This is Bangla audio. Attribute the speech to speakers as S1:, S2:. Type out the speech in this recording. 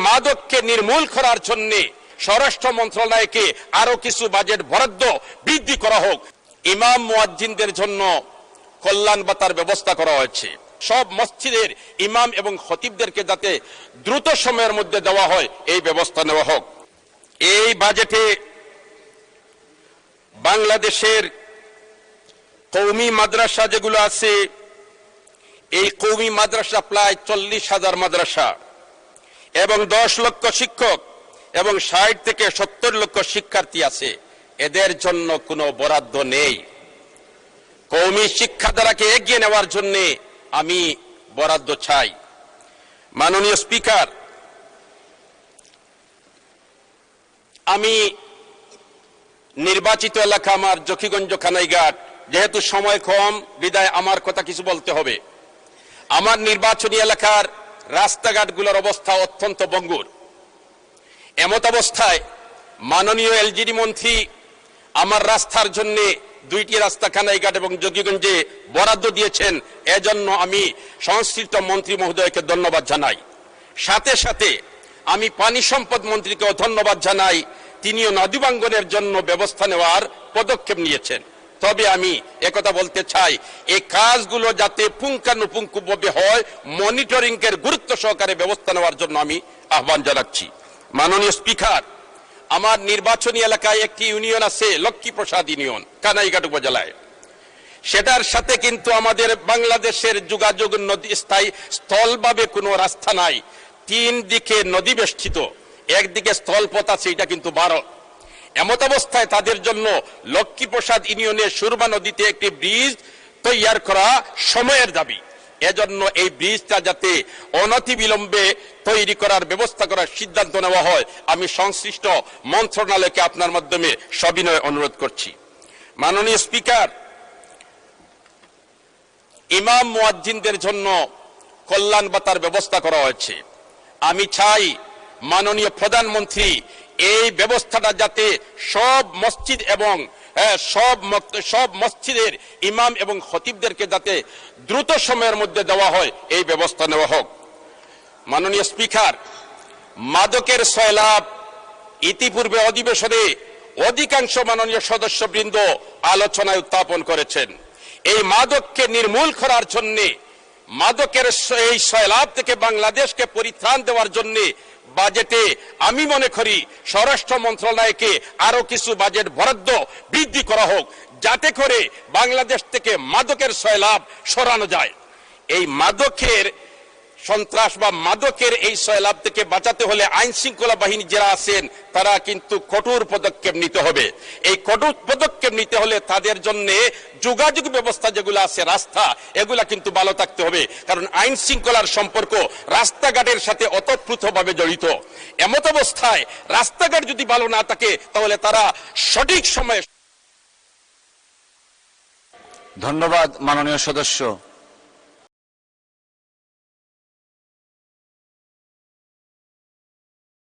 S1: মাদককে নির্মূল করার জন্য স্বরাষ্ট্র মন্ত্রণালয়কে আরো কিছু বাজেট বরাদ্দ বৃদ্ধি করা হোক। ইমাম মুয়াজ্জিনদের জন্য কল্যাণ ভাতার ব্যবস্থা করা হয়েছে। সব মসজিদের ইমাম এবং খতিবদেরকে যাতে দ্রুত সময়ের মধ্যে দেওয়া হয় এই ব্যবস্থা নেওয়া হোক। এই বাজেটে বাংলাদেশের কওমি মাদ্রাসা যেগুলো আছে, এই কওমি মাদ্রাসা প্রায় 40,000 মাদ্রাসা এবং 10 লক্ষ শিক্ষক এবং 60 থেকে 70 লক্ষ শিক্ষার্থী আছে, এদের জন্য কোনো বরাদ্দ নেই। কওমি শিক্ষাধারাকে এগিয়ে নেওয়ার জন্য আমি বরাদ্দ চাই। মাননীয় স্পিকার, আমি নির্বাচিত এলাকা আমার জকিগঞ্জ কানাইঘাট, যেহেতু সময় কম বিদায় আমার কথা কিছু বলতে হবে। আমার নির্বাচনী এলাকার রাস্তাঘাটগুলোর অবস্থা অত্যন্ত ভঙ্গুর। এমত অবস্থায় মাননীয় এলজিডি মন্ত্রী আমার রাস্তার জন্য 2টি রাস্তা কানাইঘাট এবং জকিগঞ্জে বরাদ্দ দিয়েছেন, এজন্য আমি সংশ্লিষ্ট মন্ত্রী মহোদয়কে ধন্যবাদ জানাই। সাথে সাথে আমি পানি সম্পদ মন্ত্রীকেও ধন্যবাদ জানাই, তিনিও নদীবাঙ্গনের জন্য ব্যবস্থা নেওয়ার পদক্ষেপ নিয়েছেন। তবে আমি একথা বলতে চাই, এই কাজগুলো যাতে পুঙ্খানুপুঙ্খভাবে হয়, মনিটরিং এর গুরুত্ব সহকারে ব্যবস্থা নেওয়ার জন্য আমি আহ্বান জানাচ্ছি। মাননীয় স্পিকার, আমার নির্বাচনী এলাকায় একটি ইউনিয়ন আছে, লক্ষ্মীপ্রসাদ ইউনিয়ন, কানাইঘাট উপজেলায়। সেটার সাথে কিন্তু আমাদের বাংলাদেশের যোগাযোগ নদী স্থায়ী স্থলভাবে কোনো রাস্তা নাই। 3 দিকে নদী বেষ্টিত, একদিকে স্থলপথ আছে, এটা কিন্তু ভারত। এমত অবস্থায় তাদের জন্য লক্ষ্মীপ্রসাদ ইউনিয়নের সুরমা নদীতে একটি ব্রিজ তৈরি করা সময়ের দাবি। এজন্য এই ব্রিজটা যাতে অনতিবিলম্বে তৈরি করার ব্যবস্থা করার সিদ্ধান্ত নেওয়া হয়, আমি সংশ্লিষ্ট মন্ত্রণালয়কে আপনার মাধ্যমে সবিনয় অনুরোধ করছি। মাননীয় স্পিকার, ইমাম মুয়াজ্জিনদের জন্য কল্যাণ ভাতার ব্যবস্থা করা হয়েছে। আমি চাই মাননীয় প্রধানমন্ত্রী এই ব্যবস্থাটা যাতে সব মসজিদ এবং সব মসজিদের ইমাম এবং খতিবদেরকে যাতে দ্রুত সময়ের মধ্যে দেওয়া হয় এই ব্যবস্থা নেওয়া হোক। মাননীয় স্পিকার, মাদকের সয়লাভ ইতিপূর্বে অধিবেশনে অধিকাংশ মাননীয় সদস্যবৃন্দ আলোচনায় উত্থাপন করেছেন। এই মাদককে নির্মূল করার জন্য, মাদকের এই সয়লাভ থেকে বাংলাদেশকে পরিত্রাণ দেওয়ার জন্য বাজেটে আমি মনে করি স্বরাষ্ট্র মন্ত্রণালয়কে আরো কিছু বাজেট বরাদ্দ বৃদ্ধি করা হোক, যাতে করে বাংলাদেশ থেকে মাদকের সয়লাভ সরানো যায়। এই মাদকের সন্ত্রাস বা মাদকের এই সয়লাভ থেকে বাঁচাতে হলে আইন শৃঙ্খলা বাহিনী যারা আছেন তারা কিন্তু কঠোর পদক্ষেপ নিতে হবে। এই কঠোর পদক্ষেপ নিতে হলে তাদের জন্য যোগাযোগ ব্যবস্থা যেগুলো আছে, রাস্তা, এগুলা কিন্তু ভালো থাকতে হবে, কারণ আইন শৃঙ্খলার সম্পর্ক রাস্তাঘাটের সাথে ওতপ্রোতভাবে জড়িত। এমত অবস্থায় রাস্তাঘাট যদি ভালো না থাকে তাহলে তারা সঠিক সময়ে।
S2: ধন্যবাদ মাননীয় সদস্য।